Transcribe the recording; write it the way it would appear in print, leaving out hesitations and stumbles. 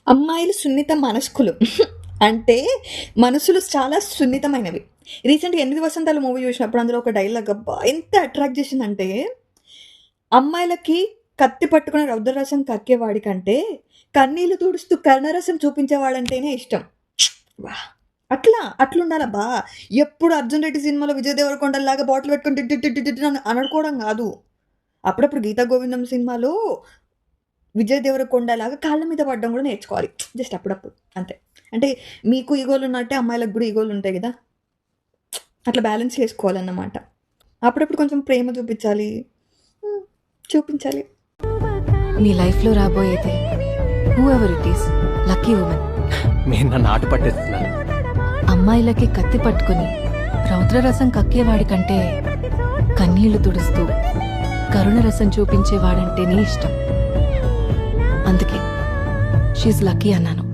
అమ్మాయిలు సున్నిత మనస్కులు. అంటే మనసులు చాలా సున్నితమైనవి. రీసెంట్‌గా 'ఎనిమిది వసంతాలు' మూవీ చూసినప్పుడు అందులో ఒక డైలాగ్ అబ్బా! ఎంత అట్రాక్ట్ చేసిందంటే, అమ్మాయిలకి కత్తి పట్టుకొని రౌద్రరసం కక్కేవాడి కంటే, కన్నీళ్లు తుడుస్తూ కరుణరసం చూపించేవాడంటేనే ఇష్టం. వాహ్! అట్లుండాలబ్బా! ఎప్పుడు 'అర్జున్ రెడ్డి' సినిమాలో విజయ్ దేవరకొండల్లాగా బాటిల్ పెట్టుకొని టిట్ టిట్ టిట్ టిట్ అని అనడుకోవడం గాదు. అప్పుడప్పుడు 'గీతా గోవిందం' సినిమాలో విజయ్ దేవరకొండలాగా కాళ్ళ మీద పడడం గూడా నేర్చుకోవాలి. జస్ట్ అప్పుడప్పుడు అంతే. అంటే మీకు ఈగోలున్నట్టే అమ్మాయిలకు గూడా ఈగోలుంటాయి గదా! అట్లా బ్యాలెన్స్ చేసుకోవాలన్నమాట. అప్పుడప్పుడు కొంచెం ప్రేమ చూపిచ్చాలి. చూపించాలి. మీ లైఫ్‌లో రాబోయేది whoever it is lucky woman. మీరు నన్ను ఆట పట్టేస్తున్నారు. అమ్మాయిలకి కత్తి పట్టుకుని రౌద్రరసం కక్కేవాడి కంటే కన్నీళ్లు తుడుస్తూ కరుణరసం చూపించేవాడంటేనే ఇష్టం. అందుకే షీఈ్ లక్కీ అన్నాను.